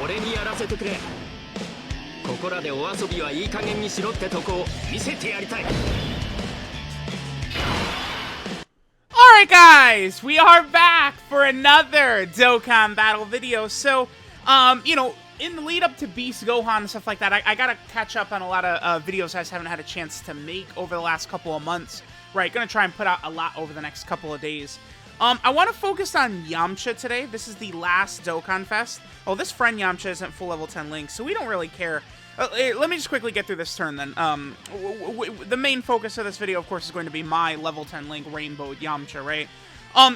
俺にやらせてくれ。ここらでお遊びはいい加減にしろってとこを見せてやりたい。 Alright guys, we are back for another Dokkan battle video. So, you know, in the lead up to Beast Gohan and stuff like that, I gotta catch up on a lot of videos I just haven't had a chance to make over the last couple of months. Right, gonna try and put out a lot over the next couple of days. I want to focus on Yamcha today. This is the last Dokkan Fest. Oh, this friend Yamcha isn't full level 10 Link, so we don't really care. Let me just quickly get through this turn then. The main focus of this video, of course, is going to be my level 10 Link Rainbow Yamcha, right?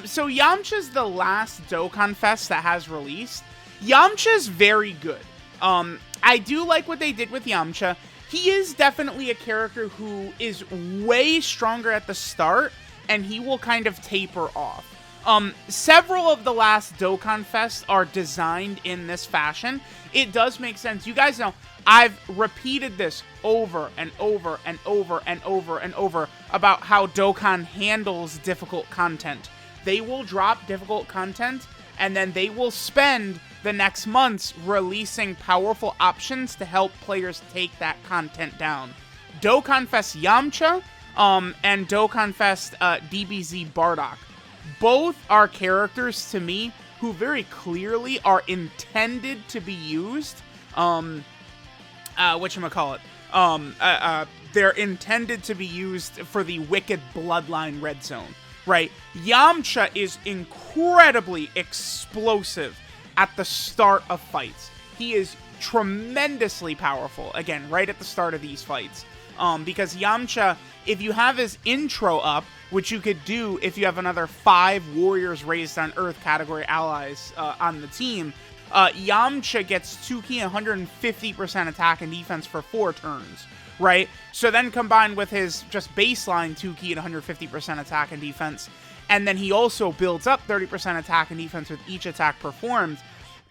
So Yamcha's the last Dokkan Fest that has released. Yamcha's very good. I do like what they did with Yamcha. He is definitely a character who is way stronger at the start, and he will kind of taper off. Several of the last Dokkan Fests are designed in this fashion. It does make sense. You guys know, I've repeated this over and over and over and over and over about how Dokkan handles difficult content. They will drop difficult content, and then they will spend the next months releasing powerful options to help players take that content down. Dokkan Fest Yamcha, and Dokkan Fest DBZ Bardock. Both are characters to me who very clearly are intended to be used. Whatchamacallit? They're intended to be used for the Wicked Bloodline Red Zone, right? Yamcha is incredibly explosive at the start of fights. He is tremendously powerful, again, right at the start of these fights. Because Yamcha, if you have his intro up, which you could do if you have another 5 Warriors Raised on Earth category allies on the team, Yamcha gets 2 key and 150% attack and defense for 4 turns, right? So then combined with his just baseline 2 key and 150% attack and defense, and then he also builds up 30% attack and defense with each attack performed.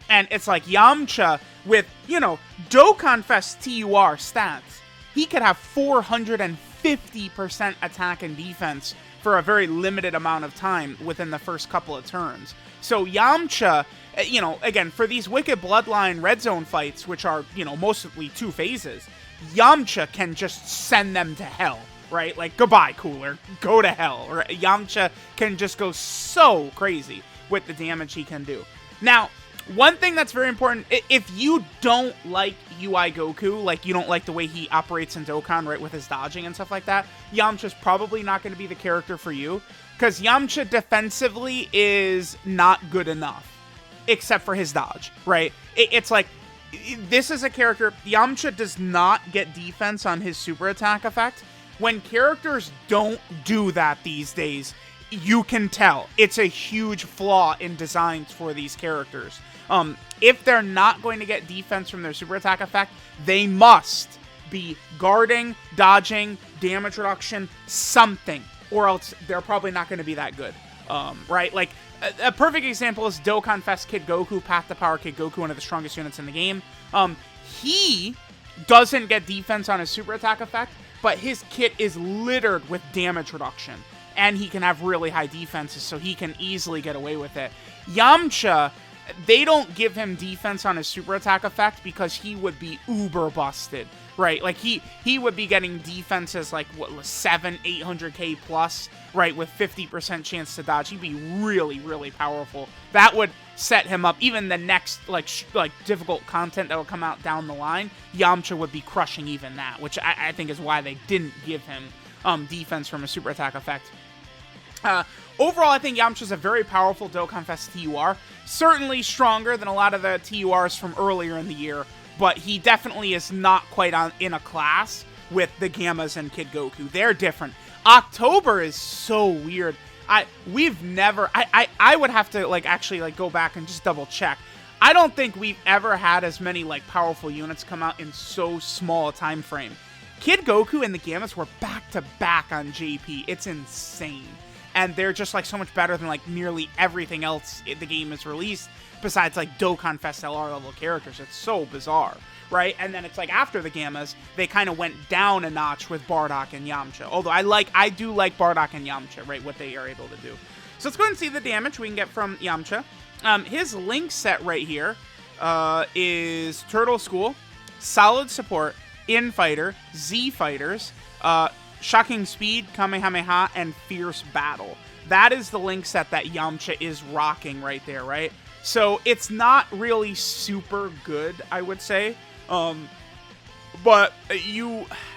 And it's like Yamcha with, you know, Dokkan Fest TUR stats. He could have 450% attack and defense for a very limited amount of time within the first couple of turns. So Yamcha, you know, again, for these Wicked Bloodline Red Zone fights, which are, you know, mostly 2 phases, Yamcha can just send them to hell, right? Like, goodbye, Cooler. Go to hell. Right? Yamcha can just go so crazy with the damage he can do. Now, one thing that's very important, if you don't like UI Goku, like you don't like the way he operates in Dokkan, right, with his dodging and stuff like that, Yamcha's probably not going to be the character for you, because Yamcha defensively is not good enough, except for his dodge, right? It's like, this is a character, Yamcha does not get defense on his super attack effect. When characters don't do that these days, you can tell. It's a huge flaw in designs for these characters. If they're not going to get defense from their super attack effect, they must be guarding, dodging, damage reduction, something, or else they're probably not going to be that good. Right? Like, a perfect example is Dokkan Fest Kid Goku, Path to Power Kid Goku, one of the strongest units in the game. He doesn't get defense on his super attack effect, but his kit is littered with damage reduction. And he can have really high defenses, so he can easily get away with it. Yamcha, they don't give him defense on his super attack effect because he would be uber busted, right? Like, he would be getting defenses like, what, 800k plus, right, with 50% chance to dodge. He'd be really, really powerful. That would set him up. Even the next, like difficult content that will come out down the line, Yamcha would be crushing even that, which I think is why they didn't give him defense from a super attack effect. Overall, I think Yamcha's a very powerful Dokkan Fest TUR. Certainly stronger than a lot of the TURs from earlier in the year, but he definitely is not quite in a class with the Gammas and Kid Goku. They're different. October is so weird. I would have to, like, actually, like, go back and just double check. I don't think we've ever had as many, like, powerful units come out in so small a time frame. Kid Goku and the Gammas were back-to-back on JP. It's insane. And they're just, like, so much better than, like, nearly everything else the game has released, besides, like, Dokkan Fest LR level characters. It's so bizarre, right? And then it's like, after the Gammas, they kind of went down a notch with Bardock and Yamcha. Although I do like Bardock and Yamcha, right? What they are able to do. So let's go ahead and see the damage we can get from Yamcha. His Link set right here is Turtle School, Solid Support, Infighter, Z Fighters, Shocking Speed, Kamehameha, and Fierce Battle. That is the link set that Yamcha is rocking right there, right? So it's not really super good, I would say. But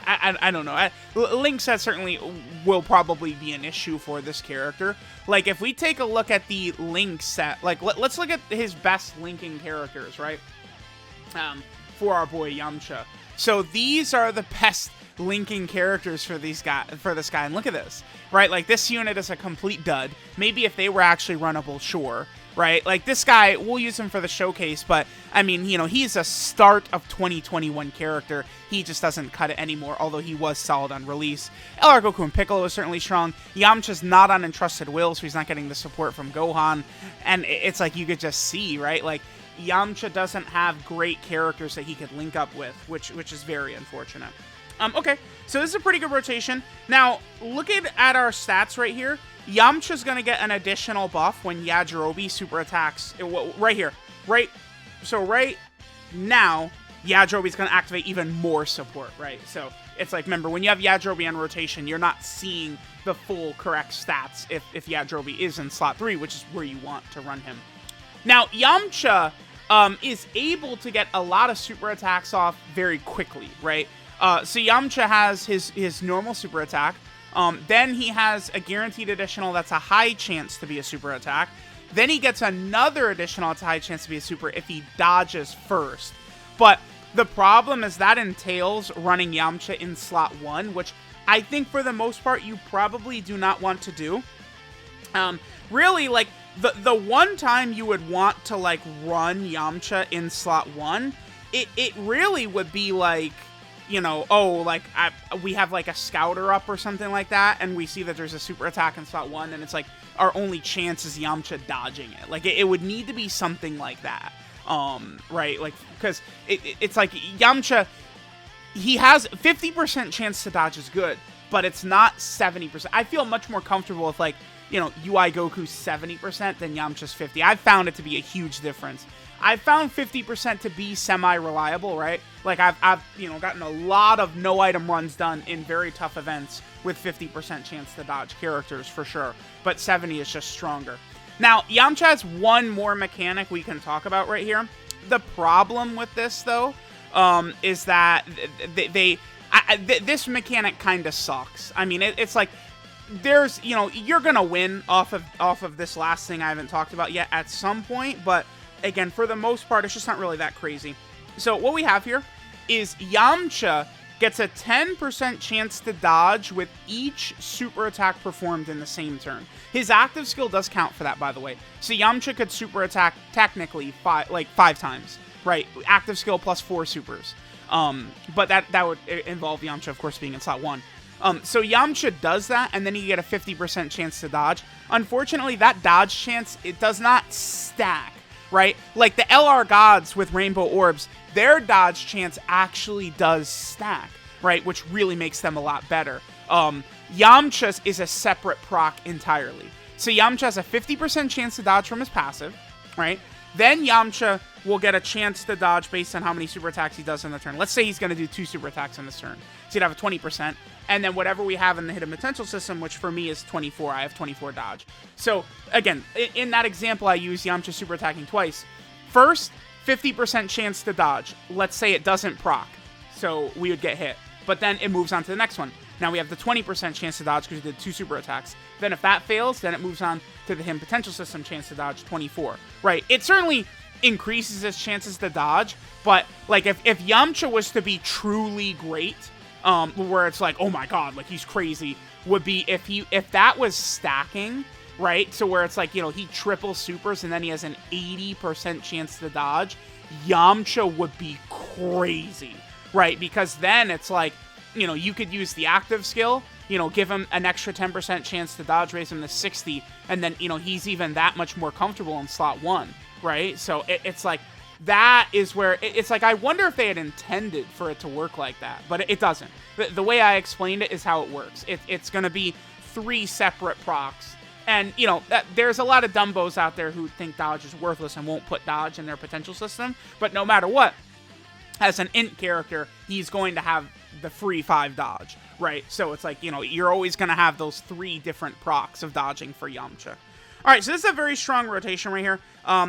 I don't know. Link set certainly will probably be an issue for this character. Like, if we take a look at the Link set, like, let's look at his best linking characters, right? For our boy Yamcha. So these are the best linking characters for this guy, and look at this, right? Like, this unit is a complete dud. Maybe if they were actually runnable, sure, right? Like, this guy, we'll use him for the showcase, but I mean, you know, he's a start of 2021 character. He just doesn't cut it anymore, although he was solid on release. LR Goku and Piccolo is certainly strong. Yamcha's not on Entrusted Will, so he's not getting the support from Gohan, and it's like you could just see, right? Like, Yamcha doesn't have great characters that he could link up with, which is very unfortunate. Okay, so this is a pretty good rotation. Now, looking at our stats right here, Yamcha's going to get an additional buff when Yajirobe super attacks. Right here. So right now, Yajirobe's going to activate even more support, right? So it's like, remember, when you have Yajirobe on rotation, you're not seeing the full correct stats if Yajirobe is in slot 3, which is where you want to run him. Now, Yamcha is able to get a lot of super attacks off very quickly, right? So Yamcha has his normal super attack. Then he has a guaranteed additional that's a high chance to be a super attack. Then he gets another additional that's a high chance to be a super if he dodges first. But the problem is that entails running Yamcha in slot 1, which I think for the most part you probably do not want to do. Really, like, the one time you would want to, like, run Yamcha in slot 1, it really would be like, you know, oh, like, we have, like, a scouter up or something like that, and we see that there's a super attack in slot 1, and it's like, our only chance is Yamcha dodging it. Like, it would need to be something like that, right? Like, because it's like, Yamcha, he has 50% chance to dodge is good, but it's not 70%. I feel much more comfortable with, like, you know, UI Goku's 70% than Yamcha's 50. I've found it to be a huge difference. I've found 50% to be semi-reliable, right? Like, I've you know, gotten a lot of no-item runs done in very tough events with 50% chance to dodge characters, for sure. But 70 is just stronger. Now, Yamcha has one more mechanic we can talk about right here. The problem with this, though, is that this mechanic kind of sucks. I mean, it's like, there's, you know, you're gonna win off of this last thing I haven't talked about yet at some point, but again, for the most part, it's just not really that crazy. So what we have here is Yamcha gets a 10% chance to dodge with each super attack performed in the same turn. His active skill does count for that, by the way. So Yamcha could super attack technically five times, right? Active skill plus 4 supers. But that would involve Yamcha, of course, being in slot 1. So Yamcha does that, and then you get a 50% chance to dodge. Unfortunately, that dodge chance, it does not stack, right? Like the LR gods with Rainbow Orbs, their dodge chance actually does stack, right? Which really makes them a lot better. Yamcha's is a separate proc entirely. So Yamcha has a 50% chance to dodge from his passive, right? Then Yamcha will get a chance to dodge based on how many super attacks he does in the turn. Let's say he's going to do 2 super attacks in this turn. So he'd have a 20%. And then whatever we have in the hidden potential system, which for me is 24, I have 24 dodge. So again, in that example, I use Yamcha super attacking twice. First, 50% chance to dodge. Let's say it doesn't proc, so we would get hit. But then it moves on to the next one. Now we have the 20% chance to dodge because we did 2 super attacks. Then if that fails, then it moves on to the hidden potential system chance to dodge 24. Right? It certainly increases his chances to dodge, but like if Yamcha was to be truly great, where it's like, oh my god, like he's crazy, would be if that was stacking, right? So where it's like, you know, he triple supers and then he has an 80% chance to dodge, Yamcha would be crazy, right? Because then it's like, you know, you could use the active skill, you know, give him an extra 10% chance to dodge, raise him to 60, and then, you know, he's even that much more comfortable in slot 1, right? So it's like, that is where, it's like, I wonder if they had intended for it to work like that, but it doesn't. The way I explained it is how it works. It's going to be 3 separate procs And, you know, there's a lot of dumbos out there who think dodge is worthless and won't put dodge in their potential system. But no matter what, as an int character, he's going to have the free 5 dodge, right? So it's like, you know, you're always going to have those 3 different procs of dodging for Yamcha. All right, so this is a very strong rotation right here.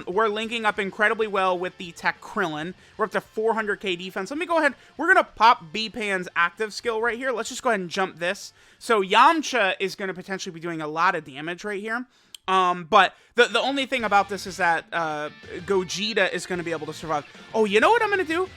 We're linking up incredibly well with the Tech Krillin. We're up to 400k defense. Let me go ahead. We're going to pop B-Pan's active skill right here. Let's just go ahead and jump this. So Yamcha is going to potentially be doing a lot of damage right here. But the only thing about this is that Gogeta is going to be able to survive. Oh, you know what I'm going to do?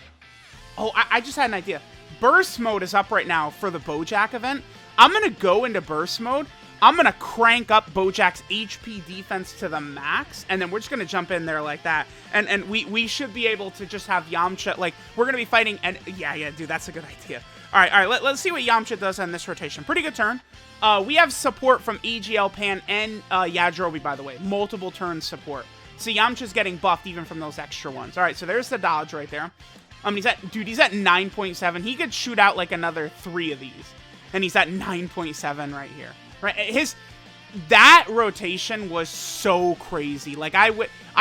Oh, I just had an idea. Burst mode is up right now for the Bojack event. I'm going to go into burst mode. I'm going to crank up Bojack's HP defense to the max, and then we're just going to jump in there like that. And we should be able to just have Yamcha, like, we're going to be fighting, and yeah, dude, that's a good idea. All right, let's see what Yamcha does on this rotation. Pretty good turn. We have support from EGL, Pan, and Yajirobe, by the way. Multiple turn support. So Yamcha's getting buffed even from those extra ones. All right, so there's the dodge right there. He's at 9.7. He could shoot out, like, another 3 of these. And he's at 9.7 right here. Right, that rotation was so crazy. Like, I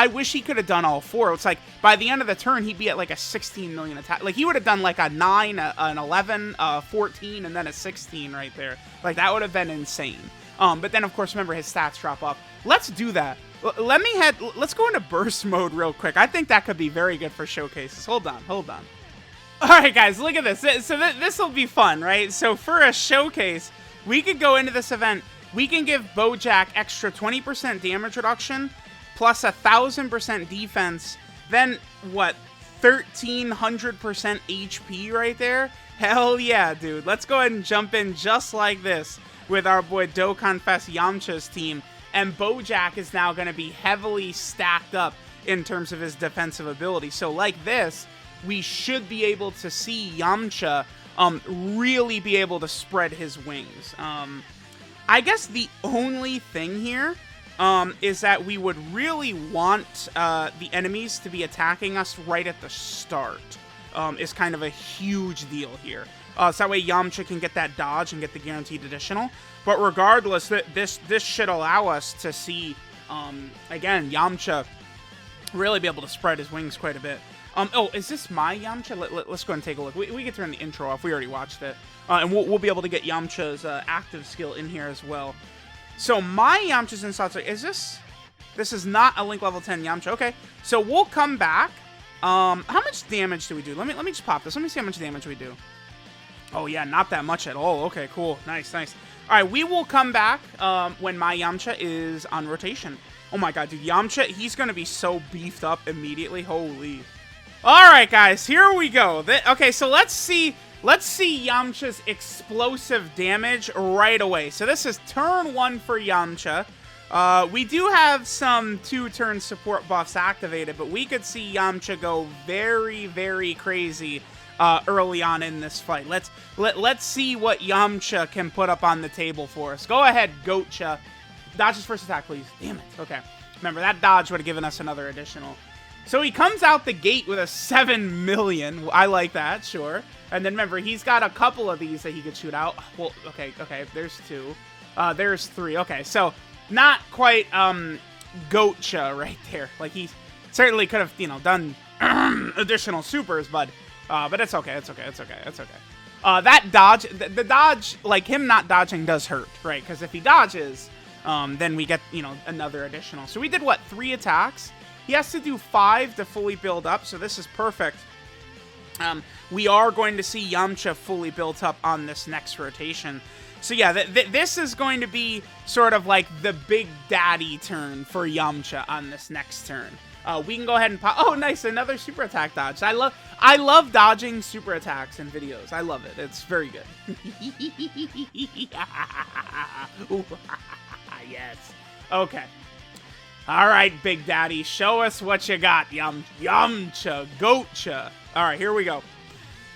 wish he could have done all 4. It's like, by the end of the turn, he'd be at, like, a 16 million attack. Like, he would have done, like, a 9, an 11, 14, and then a 16 right there. Like, that would have been insane. But then, of course, remember, his stats drop off. Let's do that. Let's go into burst mode real quick. I think that could be very good for showcases. Hold on. All right, guys, look at this. So this will be fun, right? So for a showcase, we could go into this event. We can give Bojack extra 20% damage reduction, plus 1,000% defense. Then, what, 1,300% HP right there? Hell yeah, dude. Let's go ahead and jump in just like this with our boy DOKKANFEST Yamcha's team. And Bojack is now going to be heavily stacked up in terms of his defensive ability. So like this, we should be able to see Yamcha really be able to spread his wings. I guess the only thing here is that we would really want the enemies to be attacking us right at the start. Is kind of a huge deal here. So that way Yamcha can get that dodge and get the guaranteed additional. But regardless, this should allow us to see, again, Yamcha really be able to spread his wings quite a bit. Oh, is this my Yamcha? Let's go ahead and take a look. We can turn the intro off. We already watched it. And we'll be able to get Yamcha's active skill in here as well. So my Yamcha's in slots. Is this? This is not a Link level 10 Yamcha. Okay, so we'll come back. How much damage do we do? Let me just pop this. Let me see how much damage we do. Oh yeah, not that much at all. Okay, cool. Nice. All right, we will come back when my Yamcha is on rotation. Oh my god, dude, Yamcha, he's gonna be so beefed up immediately. Holy. All right, guys, here we go. Okay, so let's see Yamcha's explosive damage right away. So this is turn 1 for Yamcha. We do have some 2-turn support buffs activated, but we could see Yamcha go very, very crazy early on in this fight. Let's see what Yamcha can put up on the table for us. Go ahead, Goatcha. Dodge his first attack, please. Damn it. Okay. Remember, that dodge would have given us another additional. So he comes out the gate with a 7 million. I like that, sure. And then remember, he's got a couple of these that he could shoot out. Well, okay, there's 2. There's 3. Okay, so not quite Goatcha right there. Like, he certainly could have, done additional supers, but it's okay. That dodge, the dodge, like him not dodging does hurt, right? Because if he dodges, then we get, another additional. So we did, what, 3 attacks? He has to do 5 to fully build up, so this is perfect. We are going to see Yamcha fully built up on this next rotation. So yeah, this is going to be sort of like the big daddy turn for Yamcha on this next turn. We can go ahead and pop. Oh, nice, another super attack dodge. I love dodging super attacks in videos. I love it. It's very good. Yes. Okay. All right, Big Daddy, show us what you got, Yamcha, Goatcha. All right, here we go.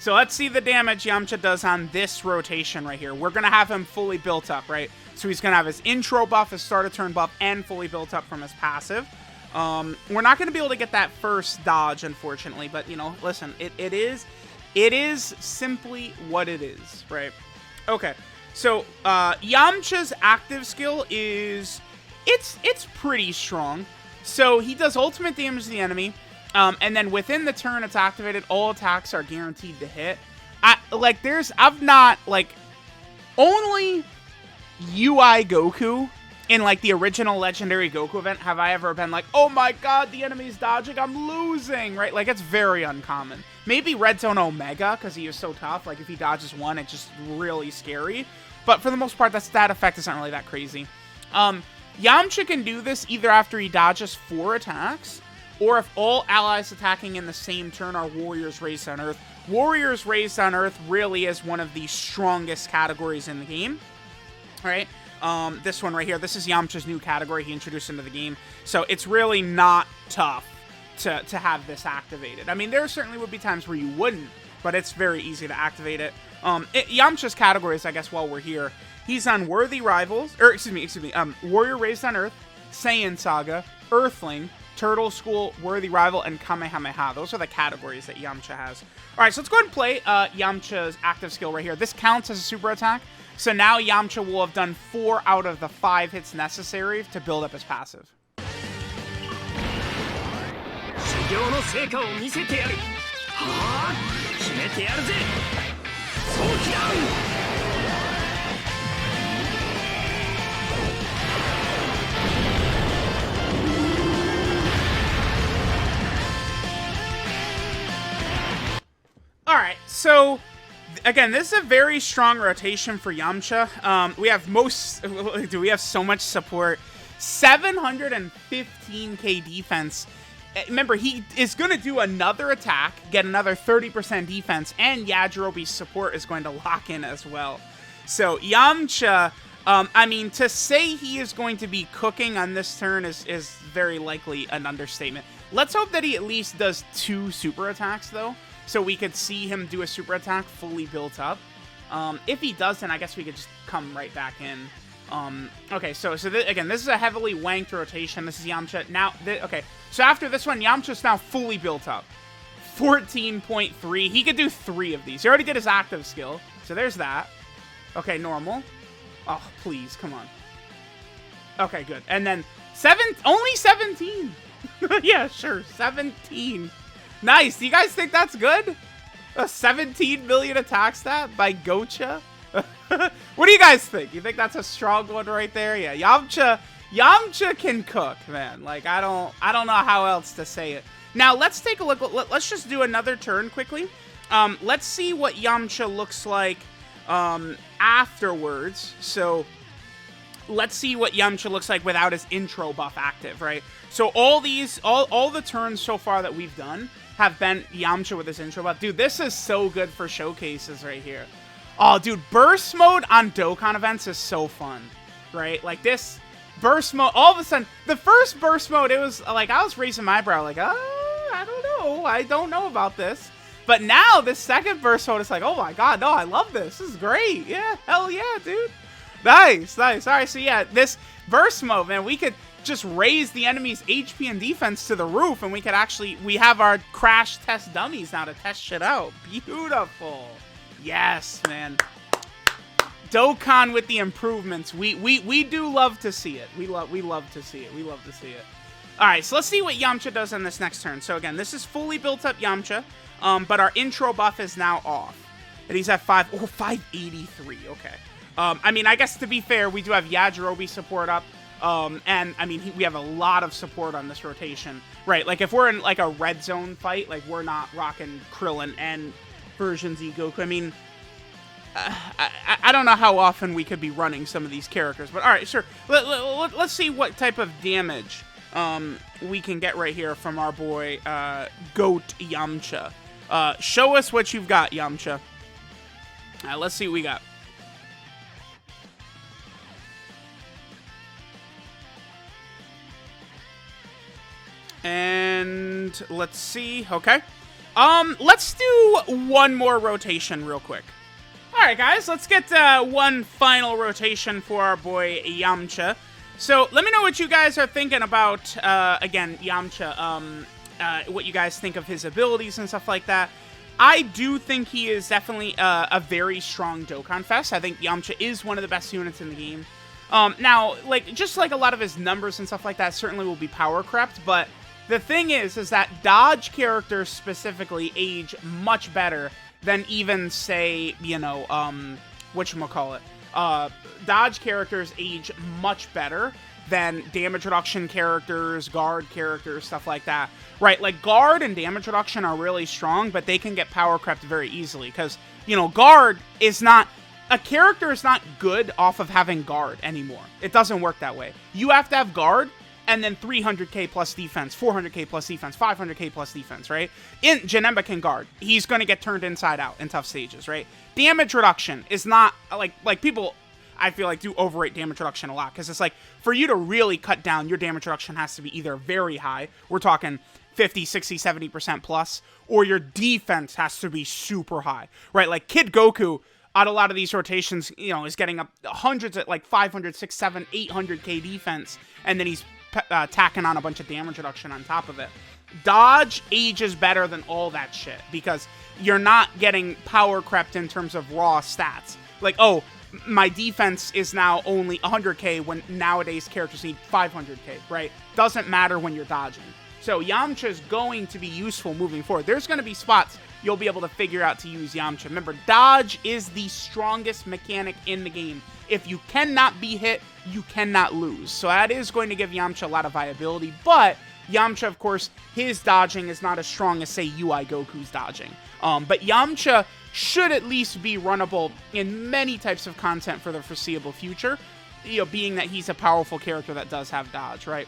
So let's see the damage Yamcha does on this rotation right here. We're going to have him fully built up, right? So he's going to have his intro buff, his start of turn buff, and fully built up from his passive. We're not going to be able to get that first dodge, unfortunately, but, listen, it is simply what it is, right? Okay, so Yamcha's active skill is it's pretty strong. So he does ultimate damage to the enemy, and then within the turn it's activated, all attacks are guaranteed to hit. I've not, like, only UI Goku in, like, the original Legendary Goku event have I ever been like, oh my god, the enemy's dodging, I'm losing, right? Like, it's very uncommon. Maybe Red Zone Omega, because he is so tough. Like, if he dodges one, it's just really scary. But for the most part, that effect isn't really that crazy. Yamcha can do this either after he dodges 4 attacks, or if all allies attacking in the same turn are Warriors Raised on Earth. Warriors Raised on Earth really is one of the strongest categories in the game. All right? This one right here, this is Yamcha's new category he introduced into the game. So it's really not tough to have this activated. I mean, there certainly would be times where you wouldn't, but it's very easy to activate it. Yamcha's categories, I guess, while we're here, he's on Worthy Rivals, or excuse me, Warrior Raised on Earth, Saiyan Saga, Earthling, Turtle School, Worthy Rival, and Kamehameha. Those are the categories that Yamcha has. All right, so let's go ahead and play Yamcha's active skill right here. This counts as a super attack. So now Yamcha will have done 4 out of the 5 hits necessary to build up his passive. Alright, so again, this is a very strong rotation for Yamcha. We have so much support. 715k defense. Remember, he is going to do another attack, get another 30% defense, and Yajirobe's support is going to lock in as well. So Yamcha, I mean, to say he is going to be cooking on this turn is very likely an understatement. Let's hope that he at least does 2 super attacks, though, so we could see him do a super attack fully built up. If he does, then I guess we could just come right back in. Okay, so again, this is a heavily wanked rotation. This is Yamcha. Now, okay, so after this one, Yamcha's now fully built up. 14.3. He could do 3 of these. He already did his active skill, so there's that. Okay, normal. Oh, please, come on. Okay, good. And then only 17. Yeah, sure, 17. Nice. Do you guys think that's good? A 17 million attack stat by Gocha? What do you guys think? You think that's a strong one right there? Yeah, Yamcha can cook, man. Like, I don't know how else to say it. Now, let's take a look. Let's just do another turn quickly. Let's see what Yamcha looks like afterwards. So, let's see what Yamcha looks like without his intro buff active, right? So, all the turns so far that we've done have been Yamcha with his intro buff. Dude, this is so good for showcases right here. Oh, dude, burst mode on Dokkan events is so fun, right? Like, this burst mode, all of a sudden, the first burst mode, it was like, I was raising my eyebrow, like, I don't know about this. But now, this second burst mode, it's like, oh my god, no, I love this. This is great. Yeah, hell yeah, dude. Nice. All right, so yeah, this burst mode, man, we could just raise the enemy's HP and defense to the roof, and we have our crash test dummies now to test shit out. Beautiful. Yes, man. Dokkan with the improvements. We do love to see it. We love to see it. All right, so let's see what Yamcha does on this next turn. So again, this is fully built up Yamcha, but our intro buff is now off. And he's at 583. Okay. I mean, I guess to be fair, we do have Yajirobe support up. And I mean, we have a lot of support on this rotation, right? Like, if we're in like a red zone fight, like, we're not rocking Krillin and version Z Goku. I mean, I don't know how often we could be running some of these characters, but all right, sure. Let's see what type of damage we can get right here from our boy Goat Yamcha. Show us what you've got, Yamcha. Let's see what we got. And let's see. Okay. Let's do one more rotation real quick. All right, guys, let's get one final rotation for our boy Yamcha. So let me know what you guys are thinking about, again, Yamcha, what you guys think of his abilities and stuff like that. I do think he is definitely a very strong Dokkan Fest. I think Yamcha is one of the best units in the game. Now, like, just like a lot of his numbers and stuff like that certainly will be power crept, but the thing is that dodge characters specifically age much better than even, say, you know, whatchamacallit, dodge characters age much better than damage reduction characters, guard characters, stuff like that. Right, like, guard and damage reduction are really strong, but they can get power crept very easily, because, you know, guard is not... A character is not good off of having guard anymore. It doesn't work that way. You have to have guard, and then 300k plus defense, 400k plus defense, 500k plus defense, right? Janemba can guard. He's going to get turned inside out in tough stages, right? Damage reduction is not, like people... I feel like do overrate damage reduction a lot, because it's like, for you to really cut down, your damage reduction has to be either very high, we're talking 50, 60, 70% plus, or your defense has to be super high, right? Like Kid Goku, on a lot of these rotations, you know, is getting up hundreds at like 500, 6, 7, 800k defense, and then he's tacking on a bunch of damage reduction on top of it. Dodge ages better than all that shit, because you're not getting power crept in terms of raw stats. Like, oh, my defense is now only 100k when nowadays characters need 500k, right? Doesn't matter when you're dodging. So Yamcha is going to be useful moving forward. There's going to be spots you'll be able to figure out to use Yamcha. Remember, dodge is the strongest mechanic in the game. If you cannot be hit, you cannot lose. So that is going to give Yamcha a lot of viability, but Yamcha, of course, his dodging is not as strong as, say, UI Goku's dodging. But Yamcha should at least be runnable in many types of content for the foreseeable future, you know, being that he's a powerful character that does have dodge, right?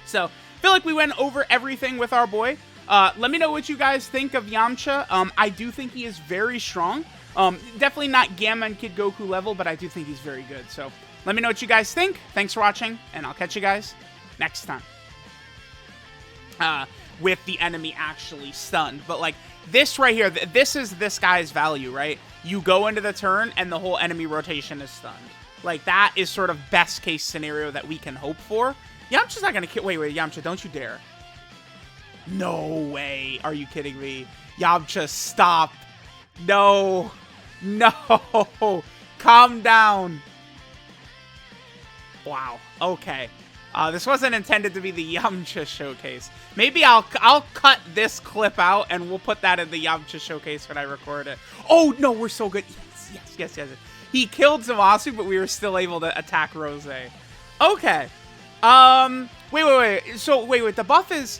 So, I feel like we went over everything with our boy. Let me know what you guys think of Yamcha. I do think he is very strong. Definitely not Gamma and Kid Goku level, but I do think he's very good. So, let me know what you guys think. Thanks for watching, and I'll catch you guys next time. With the enemy actually stunned. But, like, this right here, this is this guy's value, right? You go into the turn, and the whole enemy rotation is stunned. Like, that is sort of best case scenario that we can hope for. Yamcha's not gonna kill... Wait, Yamcha, don't you dare. No way. Are you kidding me? Yamcha, stop. No. No. Calm down. Wow. Okay. This wasn't intended to be the Yamcha showcase. Maybe I'll cut this clip out and we'll put that in the Yamcha showcase when I record it. Oh, no, we're so good. Yes. He killed Zamasu, but we were still able to attack Rose. Okay. Wait. So, wait. The buff is...